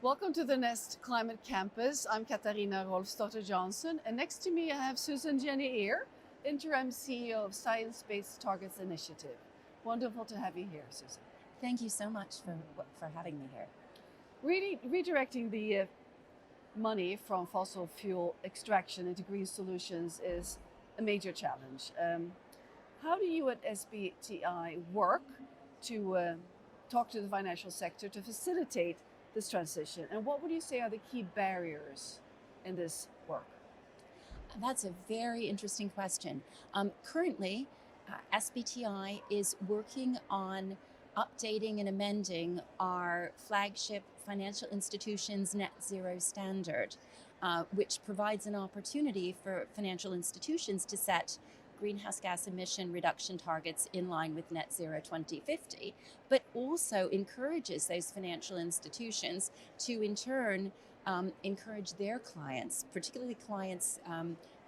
Welcome to the Nest Climate Campus. I'm Katarina Rolfsdotter Johnson, and next to me I have Susan Jennier, Interim CEO of Science-Based Targets Initiative. Wonderful to have you here, Susan. Thank you so much for having me here. Really redirecting the money from fossil fuel extraction into green solutions is a major challenge. How do you at SBTI work to talk to the financial sector to facilitate this transition? And what would you say are the key barriers in this work? That's a very interesting question. Currently, SBTI is working on updating and amending our flagship financial institutions net zero standard, which provides an opportunity for financial institutions to set greenhouse gas emission reduction targets in line with net zero 2050, but also encourages those financial institutions to in turn encourage their clients, particularly clients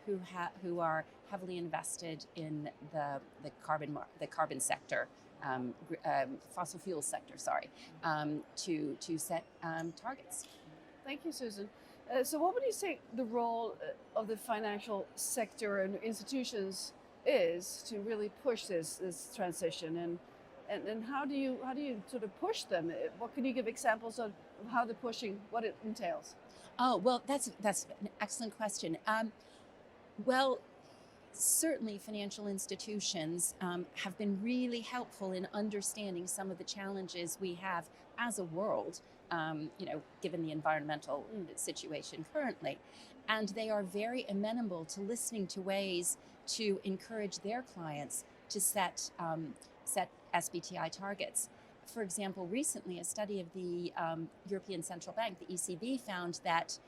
who are heavily invested in the carbon sector, fossil fuel sector, to set targets. Thank you, Susan. So what would you say the role of the financial sector and institutions is to really push this transition, and how do you sort of push them? What can you give examples of how they're pushing, what it entails? Oh, well, that's an excellent question. Well, certainly financial institutions have been really helpful in understanding some of the challenges we have as a world, given the environmental situation currently. And they are very amenable to listening to ways to encourage their clients to set SBTI targets. For example, recently a study of the European Central Bank, the ECB, found that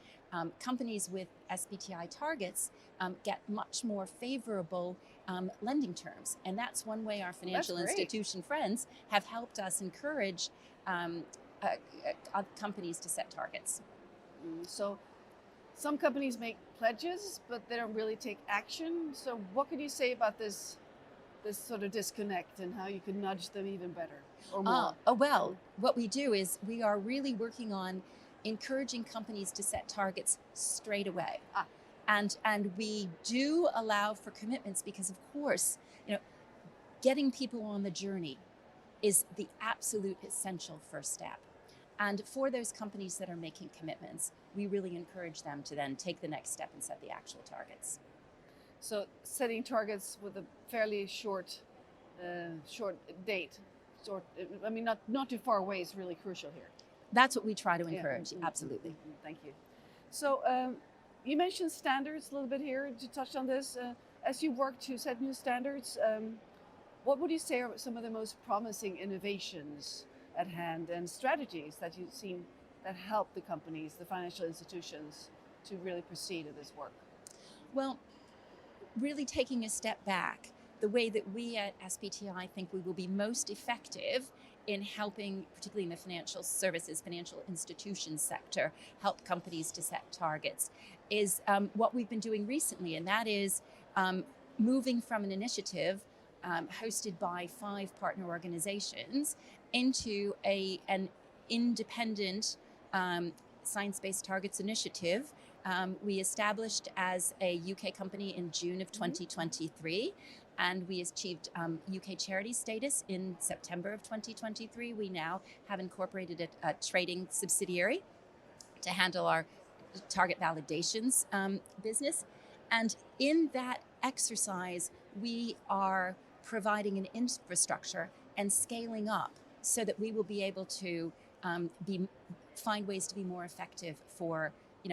companies with SBTI targets get much more favorable lending terms. And that's one way our financial institution friends have helped us encourage companies to set targets. So some companies make pledges, but they don't really take action. So what could you say about this sort of disconnect and how you can nudge them even better or more? Well, what we do is we are really working on encouraging companies to set targets straight away. And we do allow for commitments because, of course, getting people on the journey is the absolute essential first step. And for those companies that are making commitments, we really encourage them to then take the next step and set the actual targets. So setting targets with a fairly short date, not too far away, is really crucial here. That's what we try to encourage, absolutely. Thank you. So you mentioned standards a little bit here, to touch on this. As you work to set new standards, what would you say are some of the most promising innovations at hand and strategies that you've seen that help the companies, the financial institutions, to really proceed in this work? Well, really taking a step back, the way that we at SBTI think we will be most effective in helping, particularly in the financial services, financial institutions sector, help companies to set targets, is what we've been doing recently, and that is moving from an initiative hosted by 5 partner organizations into an independent science-based targets initiative. We established as a UK company in June of 2023, and we achieved UK charity status in September of 2023. We now have incorporated a trading subsidiary to handle our target validations business. And in that exercise, we are providing an infrastructure and scaling up so that we will be able to find ways to be more effective for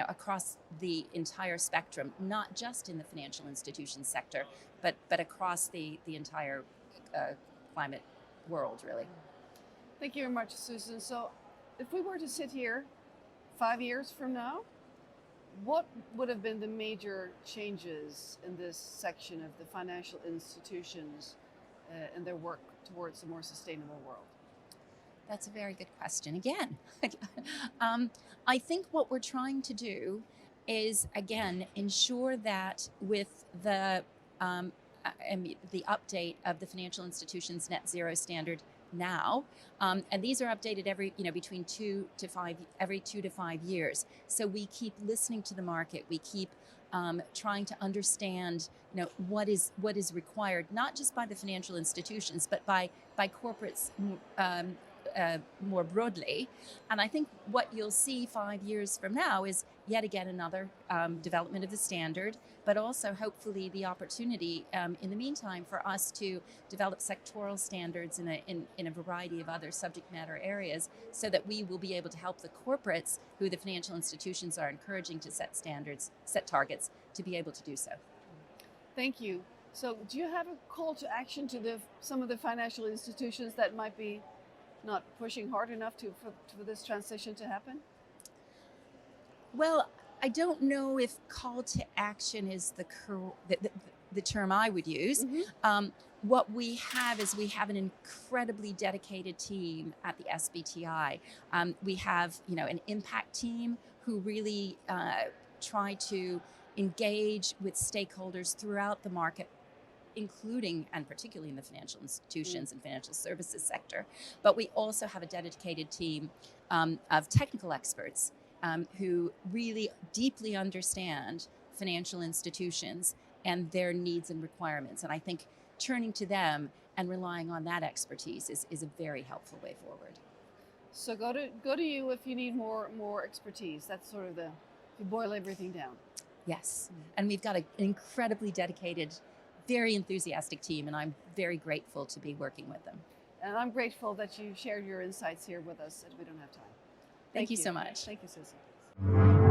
across the entire spectrum, not just in the financial institution sector, but across the entire climate world, really. Thank you very much, Susan. So if we were to sit here 5 years from now, what would have been the major changes in this section of the financial institutions and their work towards a more sustainable world? That's a very good question. Again, I think what we're trying to do is, again, ensure that with the update of the financial institutions net zero standard now, and these are updated every, between every 2 to 5 years. So we keep listening to the market. We keep trying to understand, what is required, not just by the financial institutions, but by corporates more broadly. And I think what you'll see 5 years from now is yet again another development of the standard, but also hopefully the opportunity in the meantime for us to develop sectoral standards in a variety of other subject matter areas, so that we will be able to help the corporates who the financial institutions are encouraging to set standards, set targets, to be able to do so. Thank you. So do you have a call to action to some of the financial institutions that might be not pushing hard enough for this transition to happen? Well, I don't know if call to action is the term I would use. Mm-hmm. What we have is we have an incredibly dedicated team at the SBTI. We have, an impact team who really try to engage with stakeholders throughout the market, including and particularly in the financial institutions and financial services sector. But we also have a dedicated team of technical experts who really deeply understand financial institutions and their needs and requirements. And I think turning to them and relying on that expertise is a very helpful way forward. So go to you if you need more expertise. That's sort of if you boil everything down. Yes, and we've got an incredibly dedicated, very enthusiastic team, and I'm very grateful to be working with them. And I'm grateful that you shared your insights here with us, and we don't have time. Thank you so much. Thank you, Susie.